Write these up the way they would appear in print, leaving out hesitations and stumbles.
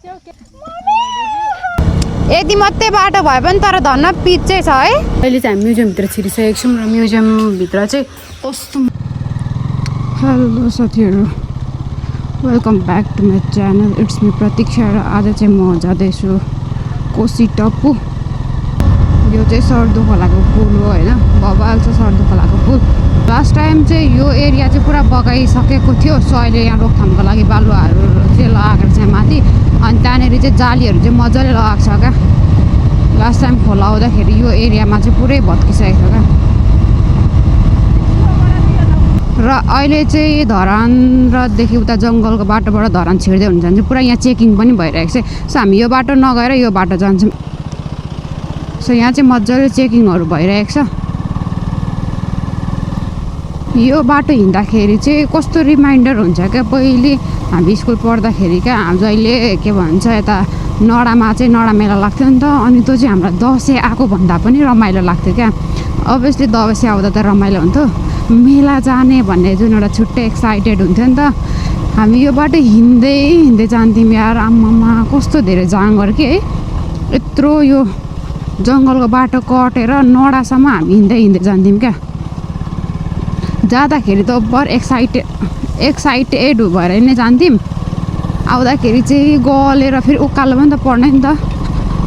यति मात्रै बाटो भए पनि तर धन्न पिच चाहिँ छ है। अहिले चाहिँ हामी म्युजियमभित्र छिरिसकेको छौँ र म्युजियमभित्र चाहिँ कस्तो। हेलो साथीहरू, welcome back to my channel. It's me Pratiksha र आज चाहिँ म जाँदैछु कोसी टप्पु। यो चाहिँ सर्दो खोलाको पुल हो होइन, भवाल छ सर्दो खोलाको पुल। लास्ट टाइम चाहिँ यो एरिया चाहिँ पुरा बगाइसकेको थियो, सो अहिले यहाँ रोकथामको लागि बालुवाहरू चाहिँ लगाएको छ माथि। अनि त्यहाँनिर चाहिँ जालीहरू चाहिँ मजाले लगाएको छ क्या। लास्ट टाइम खोला आउँदाखेरि यो एरियामा चाहिँ पुरै भत्किसकेको छ क्या। र अहिले चाहिँ धरान रदेखि उता जङ्गलको बाटोबाट धरान छिर्दै हुन्छ भने चाहिँ पुरा यहाँ चेकिङ पनि भइरहेको छ। सो हामी यो बाटो नगएर यो बाटो जान्छौँ। सो यहाँ चाहिँ मजाले चेकिङहरू भइरहेको छ। यो बाटो हिँड्दाखेरि चाहिँ कस्तो रिमाइन्डर हुन्छ क्या, पहिले हामी स्कुल पढ्दाखेरि क्या जहिले के भन्छ यता नडामा चाहिँ नडा मेला लाग्थ्यो नि त। अनि त्यो चाहिँ हामीलाई दसैँ आएको भन्दा पनि रमाइलो लाग्थ्यो क्या। अभियसली दसैँ आउँदा त रमाइलो हुन्थ्यो, मेला जाने भन्ने जुन एउटा छुट्टै एक्साइटेड हुन्थ्यो नि त। हामी यो बाटो हिँड्दै हिँड्दै जान्थ्यौँ यार, आम्मामा कस्तो धेरै जाँगर कि है। यत्रो यो जङ्गलको बाटो कटेर नडासम्म हामी हिँड्दै हिँड्दै जान्थ्यौँ क्या। जाँदाखेरि त बर एक्साइटेड भएर नै जान्थ्यौँ। आउँदाखेरि चाहिँ गलेर फेरि उकालो पनि त पर्ने नि त।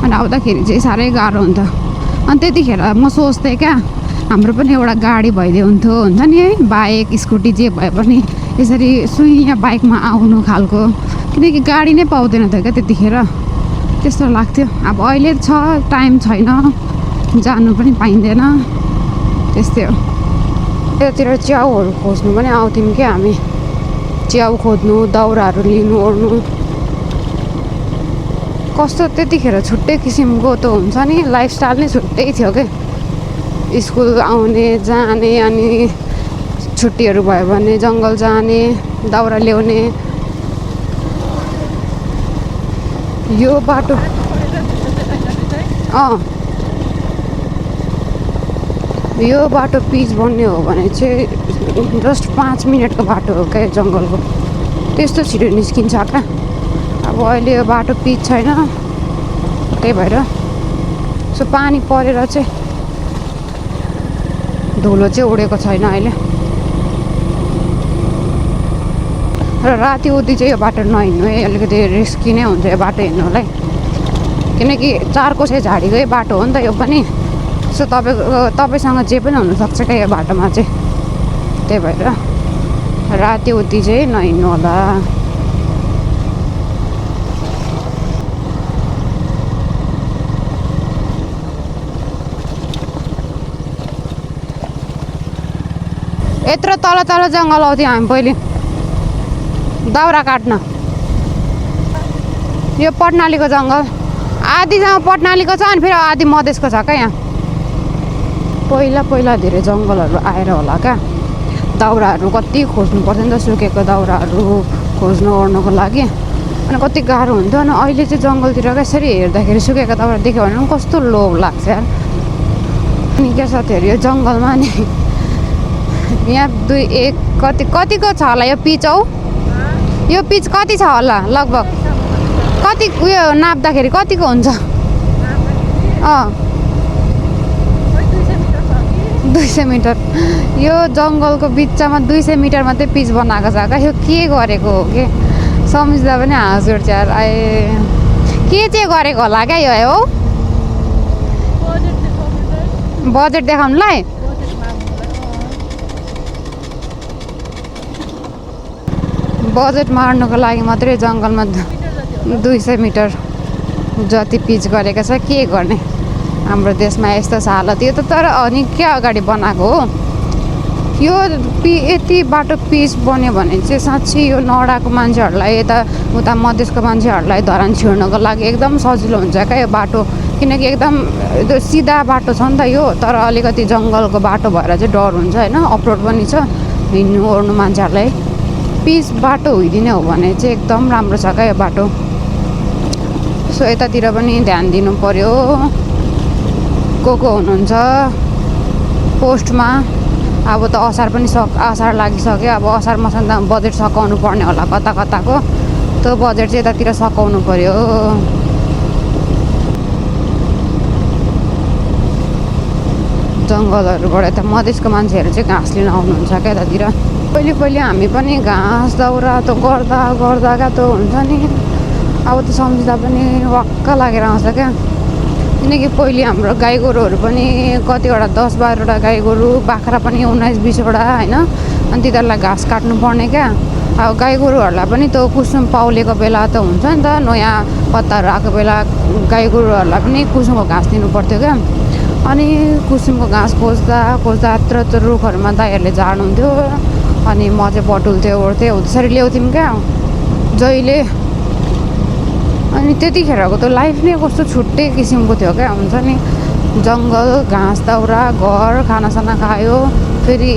अनि आउँदाखेरि चाहिँ साह्रै गाह्रो हुन्छ। अनि त्यतिखेर म सोच्थेँ क्या, हाम्रो पनि एउटा गाडी भइदियो हुन्थ्यो हुन्छ नि है, बाइक स्कुटी जे भए पनि यसरी सुइया बाइकमा आउनु खालको। किनकि गाडी नै पाउँदैन थियो क्या त्यतिखेर, त्यस्तो लाग्थ्यो। अब अहिले छ, टाइम छैन, जानु पनि पाइँदैन, त्यस्तै हो। यतातिर च्याउहरू खोज्नु पनि आउँथ्यौँ क्या हामी, च्याउ खोज्नु, दाउराहरू लिनु ओर्नु। कस्तो त्यतिखेर छुट्टै किसिमको त हुन्छ नि, लाइफस्टाइल नै छुट्टै थियो क्या। स्कुल आउने जाने, अनि छुट्टीहरू भयो भने जङ्गल जाने, दाउरा ल्याउने। यो बाटो यो बाटो पिच बन्ने हो भने चाहिँ जस्ट 5 मिनटको बाटो हो क्या जङ्गलको, त्यस्तो छिटो निस्किन्छ क्या। अब अहिले यो बाटो पिच छैन, त्यही भएर सो पानी परेर चाहिँ धुलो चाहिँ उडेको छैन अहिले। र राति उति चाहिँ यो बाटो नहिँड्नु है, अलिकति रिस्की नै हुन्छ यो बाटो हिँड्नुलाई। किनकि 4 कोसे झाडीकै बाटो हो नि त यो पनि। सो तपाईँसँग जे पनि हुनसक्छ क्या यो बाटोमा चाहिँ, त्यही भएर राति उति चाहिँ नहिँड्नु होला। यत्रो तल तल जङ्गल आउँथ्यौँ हामी पहिले दाउरा काट्न। यो पटनालीको जङ्गल, आधी जग्गा पटनालीको छ अनि फेरि आधी मधेसको छ क्या। यहाँ पहिला पहिला धेरै जङ्गलहरू आएर होला क्या, दाउराहरू कति खोज्नु पर्थ्यो नि त, सुकेको दाउराहरू खोज्नु ओर्नुको लागि। अनि कति गाह्रो हुन्थ्यो। अनि अहिले चाहिँ जङ्गलतिर कसरी हेर्दाखेरि सुकेको दाउरा देख्यो भने पनि कस्तो लोभ लाग्छ यार। अनि क्या साथीहरू, यो जङ्गलमा नि यहाँ 2 1 कतिको छ होला यो पिच हौ? यो पिच कति छ होला लगभग? कति उयो नाप्दाखेरि कतिको हुन्छ? 200 मिटर। यो जङ्गलको बिचमा 200 मिटर मात्रै पिच बनाएको छ क्या। यो के गरेको हो कि सम्झिँदा पनि हाँस उठ्छ यार। के चाहिँ गरेको होला क्या यो हो? बजेट देखाउनुलाई? बजेट मार्नुको लागि मात्रै जङ्गलमा 200 मिटर जति पिच गरेको छ। के गर्ने, हाम्रो देशमा यस्तो छ हालत। यो त तर अनि के अगाडि बनाएको हो यो यति बाटो पिच बन्यो भने चाहिँ साँच्चै यो नडाको मान्छेहरूलाई, यता उता मधेसको मान्छेहरूलाई धरान छिर्नको लागि एकदम सजिलो हुन्छ क्या यो बाटो। किनकि एकदम सिधा बाटो छ नि त यो, तर अलिकति जङ्गलको बाटो भएर चाहिँ डर हुन्छ होइन। अफरोड पनि छ हिँड्नु ओर्नु मान्छेहरूलाई। पिच बाटो हुइदिने हो भने चाहिँ एकदम राम्रो छ क्या यो बाटो। सो यतातिर पनि ध्यान दिनु पर्यो। को हुनुहुन्छ पोस्टमा? अब त असार पनि असार लागिसक्यो। अब असार मसामा बजेट सकाउनु पर्ने होला कता कताको। त त्यो बजेट चाहिँ यतातिर सकाउनु पर्यो। जङ्गलहरूबाट यता मधेसको मान्छेहरू चाहिँ घाँस लिन आउनुहुन्छ क्या यतातिर। पहिले पहिले हामी पनि घाँस दाउरा त गर्दा गर्दा क्या त हुन्छ नि, अब त सम्झिँदा पनि वाक्क लागेर आउँछ क्या। किनकि पहिले हाम्रो गाई गोरुहरू पनि कतिवटा 10-12वटा गाई गोरु, बाख्रा पनि 19-20वटा होइन। अनि तिनीहरूलाई घाँस काट्नु पर्ने क्या। अब गाई गोरुहरूलाई पनि त्यो कुसुम पाउलेको बेला त हुन्छ नि त, नयाँ पत्ताहरू आएको बेला गाई गोरुहरूलाई पनि कुसुमको घाँस दिनु पर्थ्यो क्या। अनि कुसुमको घाँस खोज्दा खोज्दा यत्रो रुखहरूमा दाइहरूले झार्नुहुन्थ्यो। अनि म चाहिँ बटुल्थेँ ओर्थेँ हो त्यसरी ल्याउँथ्यौँ क्या जहिले। अनि त्यतिखेरको त लाइफ नै कस्तो छुट्टै किसिमको थियो क्या, हुन्छ नि। जङ्गल, घाँस दाउरा, घर, खानासाना खायो, फेरि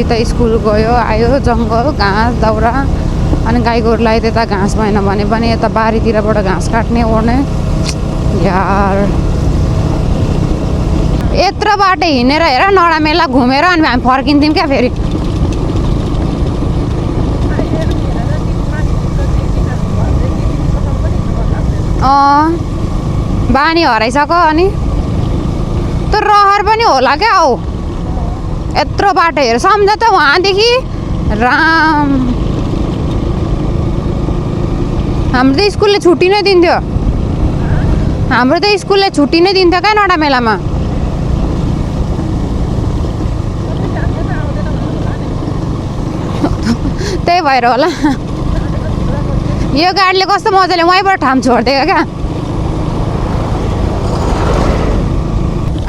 यता स्कुल गयो आयो, जङ्गल, घाँस दाउरा। अनि गाई गोरुलाई त्यता घाँस भएन भने पनि यता बारीतिरबाट घाँस काट्ने ओर्ने यार। यत्रो बाटो हिँडेर हेर नडा मेला घुमेर अनि हामी फर्किन्थ्यौँ क्या फेरि। बानी हराइसक्यो। अनि त रहर पनि होला क्या हौ, यत्रो बाटो हेर। सम्झ त वहाँदेखि राम, हाम्रो त स्कुलले छुट्टी नै दिन्थ्यो। हाम्रो त स्कुलले छुट्टी नै दिन्थ्यो क्या नडा मेलामा। त्यही भएर होला यो गाडीले कस्तो मजाले वहीँबाट ठाम छोडिदिएको क्या।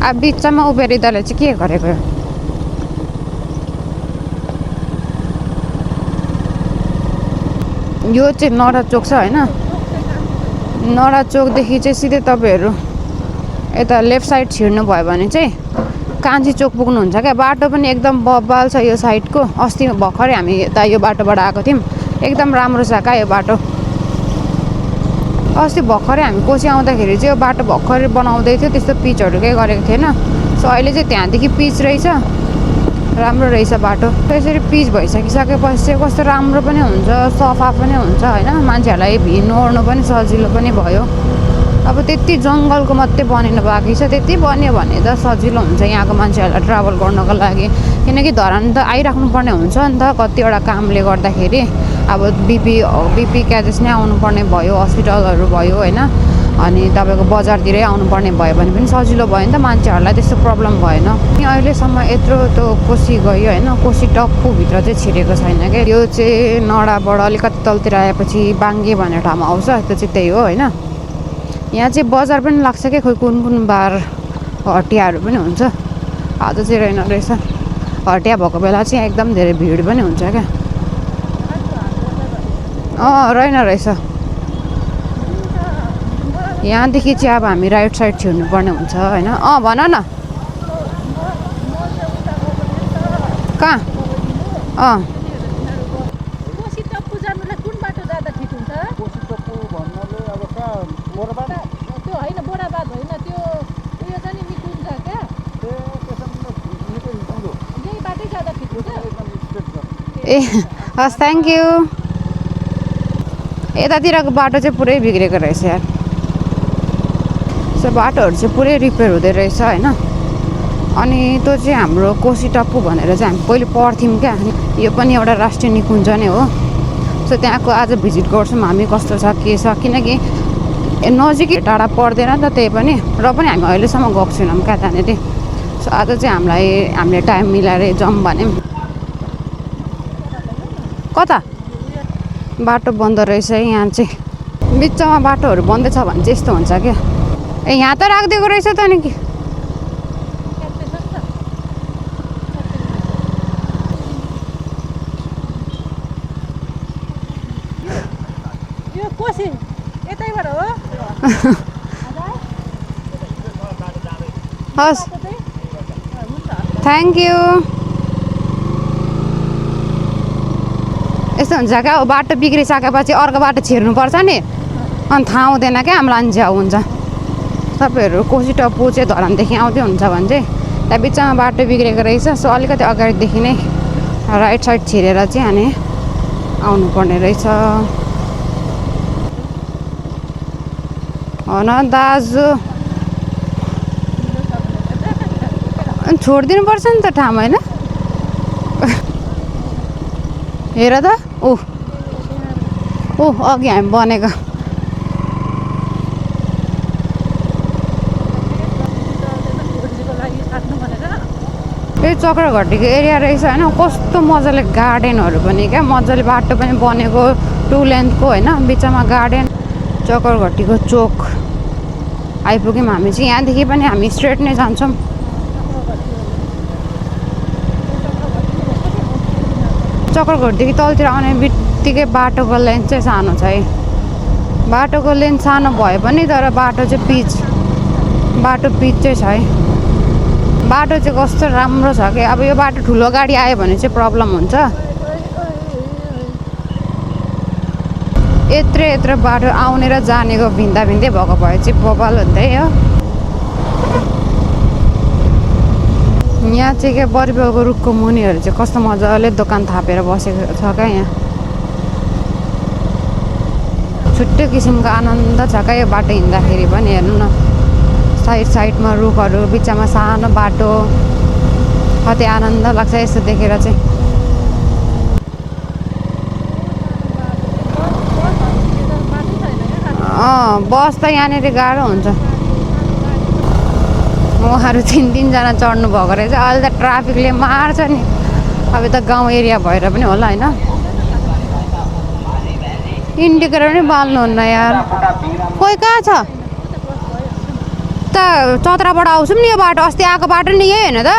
अब बिचमा उभिएर यिनीहरूले चाहिँ के गरेको? यो चाहिँ नडा चोक छ होइन। नडा चोकदेखि चाहिँ सिधै तपाईँहरू यता लेफ्ट साइड छिर्नु भयो भने चाहिँ कान्छी चोक पुग्नुहुन्छ क्या। बाटो पनि एकदम बब्बाल छ यो साइडको। अस्ति भर्खरै हामी यता यो बाटोबाट आएको थियौँ, एकदम राम्रो छ क्या यो बाटो। अस्ति भर्खरै हामी कोसी आउँदाखेरि चाहिँ यो बाटो भर्खरै बनाउँदै थियो, त्यस्तो पिचहरू केही गरेको थिएन। सो अहिले चाहिँ त्यहाँदेखि पिच रहेछ, राम्रो रहेछ बाटो। त्यसरी पिच भइसकिसकेपछि चाहिँ कस्तो राम्रो पनि हुन्छ, सफा पनि हुन्छ होइन। मान्छेहरूलाई हिँड्नु ओर्नु पनि सजिलो पनि भयो। अब त्यति जङ्गलको मात्रै बनिनु बाँकी छ, त्यति बन्यो भने त सजिलो हुन्छ यहाँको मान्छेहरूलाई ट्राभल गर्नको लागि। किनकि धरान त आइराख्नु पर्ने हुन्छ नि त कतिवटा कामले गर्दाखेरि। अब बिपी क्याजेस नै आउनुपर्ने भयो, हस्पिटलहरू भयो होइन। अनि तपाईँको बजारतिरै आउनुपर्ने भयो भने पनि सजिलो भयो नि त, मान्छेहरूलाई त्यस्तो प्रब्लम भएन। अहिलेसम्म यत्रो त्यो कोसी गयो होइन, कोसी टप्पूभित्र चाहिँ छिरेको छैन क्या। यो चाहिँ नडाबाट अलिकति तलतिर आएपछि बाङ्गे भन्ने ठाउँमा आउँछ, त्यो चाहिँ त्यही हो होइन। यहाँ चाहिँ बजार पनि लाग्छ क्या, खोइ कुन बार हटियाहरू पनि हुन्छ। आज चाहिँ रहेन रहेछ, हटिया भएको बेला चाहिँ एकदम धेरै भिड पनि हुन्छ क्या। रहेन रहेछ। यहाँदेखि चाहिँ अब हामी राइट साइड छिर्नु पर्ने हुन्छ होइन। भन न कहाँ? कोसी टप्पू जानुलाई कुन बाटो जाँदा ठिक हुन्छ? कोसी टप्पू भन्नाले अब कहाँ बोराबाद? त्यो होइन बोराबाद होइन, त्यो उयो छ नि निकुञ्ज क्या। यही बाटै जाँदा ठिक हुन्छ। ए हस्, थ्याङ्क यू। यतातिरको बाटो चाहिँ पुरै बिग्रेको रहेछ यार। सो बाटोहरू चाहिँ पुरै रिपेयर हुँदै रहेछ होइन। अनि त्यो चाहिँ हाम्रो कोसी टप्पू भनेर चाहिँ हामी पहिले पढ्थ्यौँ क्या। यो पनि एउटा राष्ट्रिय निकुञ्ज नै हो। सो त्यहाँको आज भिजिट गर्छौँ हामी, कस्तो छ के छ। किनकि नजिकै टाढा पर्दैन नि त, त्यही पनि र पनि हामी अहिलेसम्म गएको छैनौँ क्या त्यहाँनिर। सो आज चाहिँ हामीले टाइम मिलाएर जाउँ भने। कता बाटो बन्द रहेछ यहाँ चाहिँ, बिचमा बाटोहरू बन्दै छ भने चाहिँ यस्तो हुन्छ क्या। यहाँ त राखिदिएको रहेछ त नि कि। यो कोसी यतैबाट हो। हस्, थ्याङ्क यू। यस्तो हुन्छ क्या, बाटो बिग्रिसकेपछि अर्को बाटो छिर्नुपर्छ नि, अनि थाहा हुँदैन क्या हामीलाई झ्याउ हुन्छ। तपाईँहरू कोसी टप्पू चाहिँ धरानदेखि आउँदै हुन्छ भने चाहिँ त्यहाँ बिचमा बाटो बिग्रेको रहेछ। सो अलिकति अगाडिदेखि नै राइट साइड छिरेर चाहिँ अनि आउनुपर्ने रहेछ। हो न दाजु अनि छोडिदिनुपर्छ नि त ठाउँ होइन हेर त ऊ अघि हामी बनेको ए चक्रघट्टीको एरिया रहेछ होइन कस्तो मजाले गार्डनहरू पनि क्या मजाले बाटो पनि बनेको 2 लेन्थको होइन बिचमा गार्डन चक्रघट्टीको चोक आइपुग्यौँ हामी चाहिँ यहाँदेखि पनि हामी स्ट्रेट नै जान्छौँ चक्रघट्टीदेखि तलतिर आउने बित्तिकै बाटोको लेन्थ चाहिँ सानो छ है बाटोको लेन्थ सानो भए पनि तर बाटो चाहिँ बाटो पिच चाहिँ छ है बाटो चाहिँ कस्तो राम्रो छ कि अब यो बाटो ठुलो गाडी आयो भने चाहिँ प्रब्लम हुन्छ यत्रो बाटो आउने र जानेको भिन्दै भएको भए चाहिँ बबाल हुन्थ्यो हो यहाँ चाहिँ क्या बरिबेलको रुखको मुनिहरू चाहिँ कस्तो मजाले दोकान थापेर बसेको छ क्या यहाँ छुट्टै किसिमको आनन्द छ क्या यो बाटो हिँड्दाखेरि पनि हेर्नु न साइडमा रुखहरू बिचमा सानो बाटो कति आनन्द लाग्छ यस्तो देखेर चाहिँ बस त यहाँनिर गाह्रो हुन्छ उहाँहरू 3-3जना चढ्नु भएको रहेछ अहिले त ट्राफिकले मार्छ नि अब त गाउँ एरिया भएर पनि होला होइन इन्डिकेटर पनि बाल्नुहुन्न यार कोही कहाँ छ त चत्राबाट आउँछौँ नि यो बाटो अस्ति आएको बाटो नि यही होइन त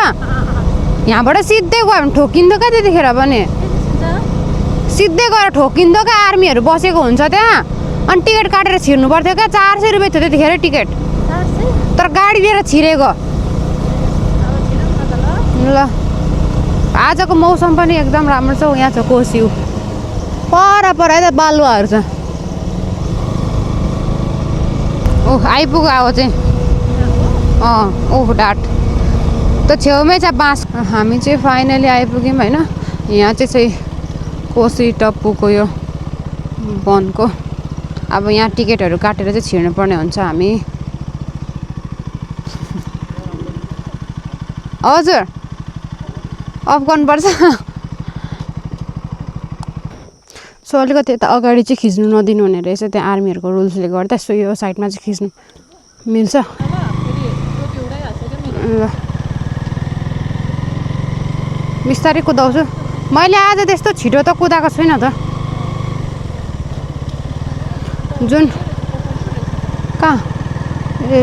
यहाँबाट सिधै गयो भने ठोकिन्थ्यो क्या त्यतिखेर पनि सिधै गएर ठोकिन्थ्यो क्या आर्मीहरू बसेको हुन्छ त्यहाँ अनि टिकट काटेर छिर्नु पर्थ्यो क्या 400 रुपियाँ थियो त्यतिखेर टिकट तर गाडी लिएर छिरेको ल आजको मौसम पनि एकदम राम्रो छ यहाँ छ कोसिउ पर त बालुवाहरू छ आइपुग्यो अब चाहिँ डाट त छेउमै छ बाँस हामी चाहिँ फाइनली आइपुग्यौँ होइन यहाँ चाहिँ कोसी टप्पूको यो वनको अब यहाँ टिकटहरू काटेर चाहिँ छिर्नुपर्ने हुन्छ हामी हजुर अफ गर्नुपर्छ सो अलिकति यता अगाडि चाहिँ खिच्नु नदिनु हुने रहेछ त्यहाँ आर्मीहरूको रुल्सले गर्दा सो यो साइडमा चाहिँ खिच्नु मिल्छ ल बिस्तारै कुदाउँछु मैले आज त्यस्तो छिटो त कुदाएको छुइनँ त जुन कहाँ ए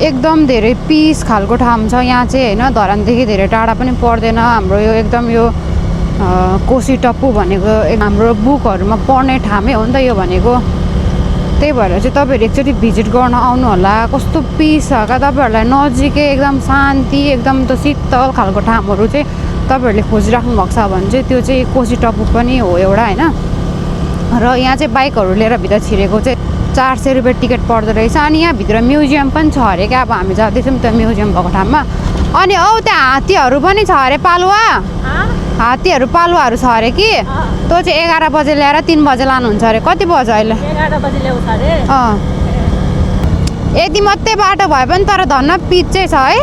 एकदम धेरै पिस खालको ठाउँ छ यहाँ चाहिँ होइन धरानदेखि धेरै टाढा पनि पर्दैन हाम्रो यो एकदम यो कोसी टप्पू भनेको हाम्रो बुकहरूमा पढ्ने ठाउँै हो नि त यो भनेको त्यही भएर चाहिँ तपाईँहरू एकचोटि भिजिट गर्न आउनु होला कस्तो पिस छ क्या तपाईँहरूलाई नजिकै एकदम शान्ति एकदम त शीतल खालको ठाउँहरू चाहिँ तपाईँहरूले खोजिराख्नु भएको छ भने चाहिँ त्यो चाहिँ कोसी टप्पू पनि हो एउटा होइन र यहाँ चाहिँ बाइकहरू लिएर भित्र छिरेको चाहिँ 400 रुपियाँ टिकट पर्दो रहेछ अनि यहाँभित्र म्युजियम पनि छ अरे क्या अब हामी जाँदैछौँ त्यो म्युजियम भएको ठाउँमा अनि त्यहाँ हात्तीहरू पनि छ अरे पालुवा हात्तीहरू पालुवाहरू छ अरे कि त्यो चाहिँ 11 बजे ल्याएर 3 बजे लानुहुन्छ अरे कति बजे अहिले 11 बजे ल्याउँछ अरे यति मात्रै बाटो भए पनि तर धन्न पिच चाहिँ छ है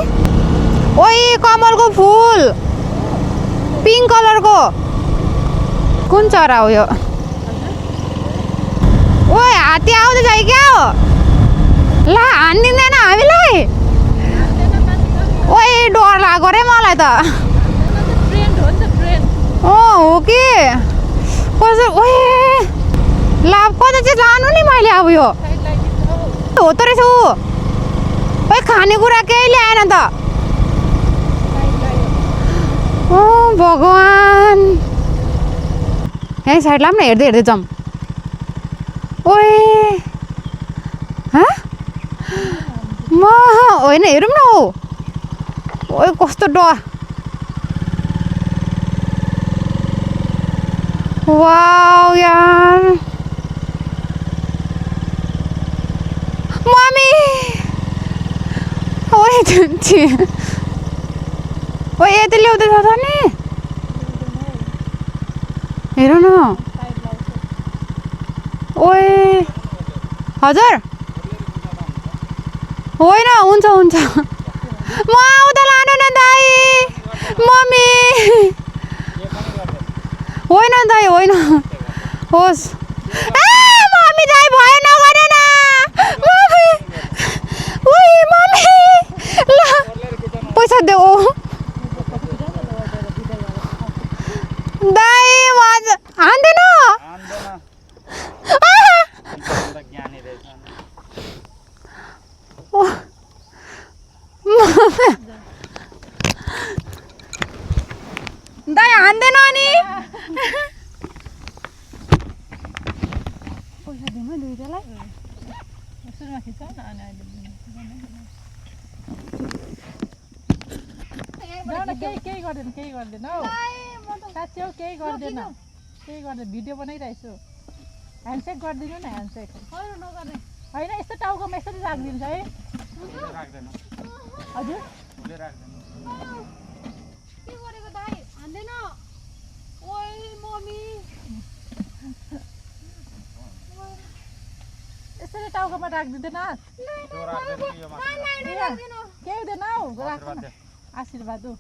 ओइ कमलको फुल पिङ्क कलरको कुन चरा हो यो ओइ हात्ती आउँदैछ है क्या हो ला हानिदिँदैन हामीलाई ओइ डर लाग्यो रे मलाई त हो कि कसो ओए ला कता चाहिँ जानु नि मैले अब यो हो त रहेछ ओइ खानेकुरा केही ल्याएन त ओ भगवान् यहीँ साइडलाई पनि हेर्दै हेर्दै जाउँ ओए म होइन हेरौँ न हो ओए कस्तो डर वाउ यार मम्मी ओए छि ओए यता ल्याउँदैछ त नि हेर न ओए हजुर होइन हुन्छ हुन्छ म आउँदा लानु न दाइ मम्मी होइन दाइ होइन होस् मम्मी दाइ भयो नगरे न मम्मी ओइ मम्मी ल पैसा देऊ दाइ हान्दैन दाइ हान्दैन नि पैसा दिउँ है दुईटालाई सुरुमा खिच्छ न अनि अहिले केही गर्दैन हौ साँच्चै हो केही गर्दैन भिडियो बनाइरहेको छु ह्यान्डसेक गरिदिनु न ह्यान्डसेक होइन यस्तो टाउकोमा यसरी राखिदिन्छ है हजुर यसरी टाउकोमा राखिदिँदैन केही हुँदैन हौ आशीर्वाद हो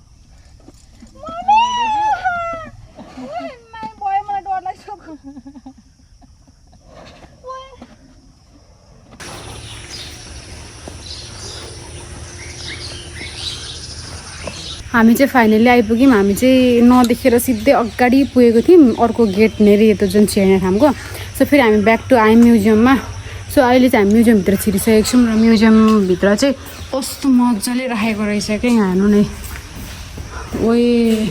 भयो मलाई डर लाग्छ हामी चाहिँ फाइनली आइपुग्यौँ हामी चाहिँ नदेखेर सिधै अगाडि पुगेको थियौँ अर्को गेट नेरी यता जुन छिर्ने ठाउँको सो फेरि हामी ब्याक टु आयौँ म्युजियममा सो अहिले चाहिँ हामी म्युजियमभित्र छिरिसकेको छौँ र म्युजियमभित्र चाहिँ कस्तो मजाले राखेको रहेछ क्या यहाँ हेर्नु नै ओए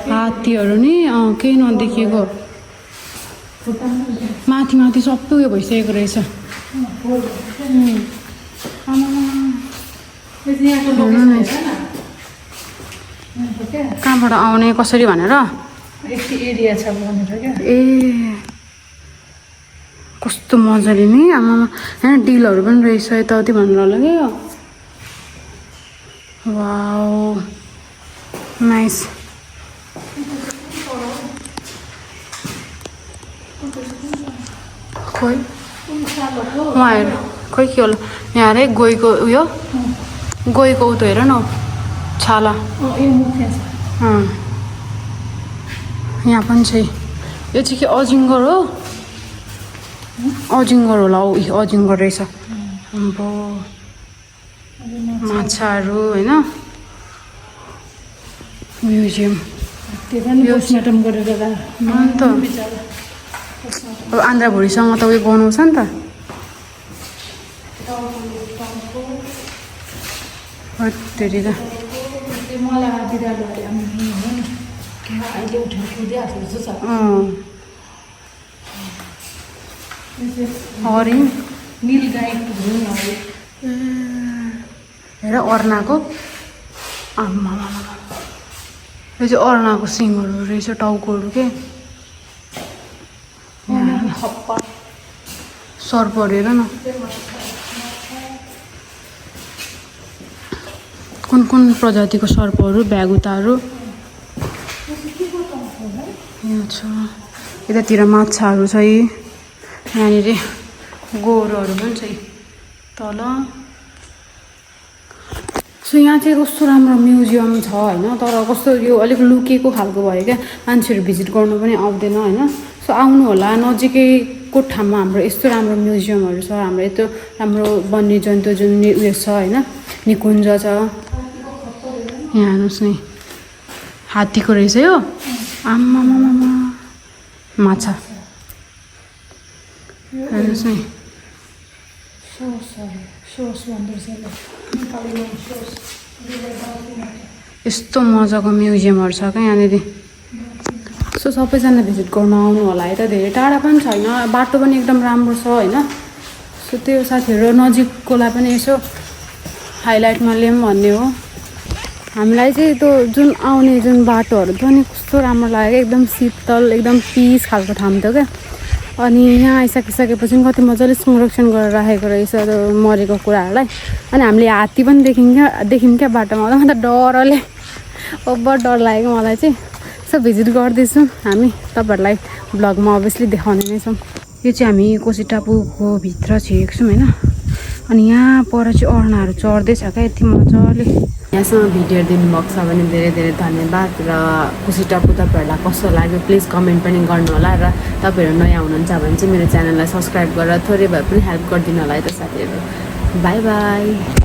हात्तीहरू नि केही नदेखिएको माथि माथि सबै उयो भइसकेको रहेछ कहाँबाट आउने कसरी भनेर एरिया छ भनेर क्या ए कस्तो मजाले नि आमामा होइन डिलहरू पनि रहेछ यताउति भनेर होला क्या वाउ नाइस खोइ उहाँहरू खोइ के होला यहाँ अरे गइको उयो गइको उतो हेर न छाला यहाँ पनि छ यो चाहिँ के अजिङ्गर हो अजिङ्गर होला हौ अजिङ्गर रहेछ अब माछाहरू होइन म्युजियम पोस्टमार्टम गरेर अन्त अब आन्द्रा भुँडीसँग त उयो बनाउँछ नि त हत्तेरी त हरिण नील गाई हेर अर्नाको आम्मा यो चाहिँ अर्नाको सिङहरू रहेछ टाउकोहरू के सर्पहरू हेर न कुन कुन प्रजातिको सर्पहरू भ्यागुताहरू यहाँ छ यतातिर माछाहरू छ यहाँनिर गोरुहरू पनि छ तल सो यहाँ चाहिँ कस्तो राम्रो म्युजियम छ होइन तर कस्तो यो अलिक लुकेको खालको भयो क्या मान्छेहरू भिजिट गर्नु पनि आउँदैन होइन सो आउनु होला नजिकैको ठाउँमा हाम्रो यस्तो राम्रो म्युजियमहरू छ हाम्रो यस्तो राम्रो वन्यजन्तु जुन उयो छ होइन निकुञ्ज छ यहाँ हेर्नुहोस् नि हात्तीको रहेछ यो आम्मामामा माछा हेर्नुहोस् नि यस्तो मजाको म्युजियमहरू छ क्या यहाँनिर सो सबैजना भिजिट गर्न आउनु होला है त धेरै टाढा पनि छैन बाटो पनि एकदम राम्रो छ होइन सो त्यो साथीहरू नजिककोलाई पनि यसो हाइलाइटमा ल्याऊँ भन्ने हो हामीलाई चाहिँ त्यो जुन आउने जुन बाटोहरू थियो नि कस्तो राम्रो लाग्यो एकदम शीतल एकदम पिस खालको ठाउँ थियो क्या अनि यहाँ आइसकिसकेपछि कति मजाले संरक्षण गरेर राखेको रहेछ त्यो मरेको कुराहरूलाई अनि हामीले हात्ती पनि देखिन्छ क्या बाटोमा म त डरले ओभर डर लाग्यो मलाई चाहिँ यस्तो भिजिट गर्दैछौँ हामी तपाईँहरूलाई ब्लगमा अभियसली देखाउने नै छौँ यो चाहिँ हामी कोसी टापुको भित्र छिरेको छौँ होइन अनि यहाँ पर चाहिँ अरुणाहरू चढ्दैछ क्या यति मजाले यहाँसम्म भिडियो दिनुभएको छ भने धेरै धेरै धन्यवाद र कोसी टापु तपाईँहरूलाई कस्तो लाग्यो प्लिज कमेन्ट पनि गर्नु होला र तपाईँहरू नयाँ हुनुहुन्छ भने चाहिँ मेरो च्यानललाई सब्सक्राइब गरेर थोरै भए पनि हेल्प गरिदिनु होला है त साथीहरू बाई बाई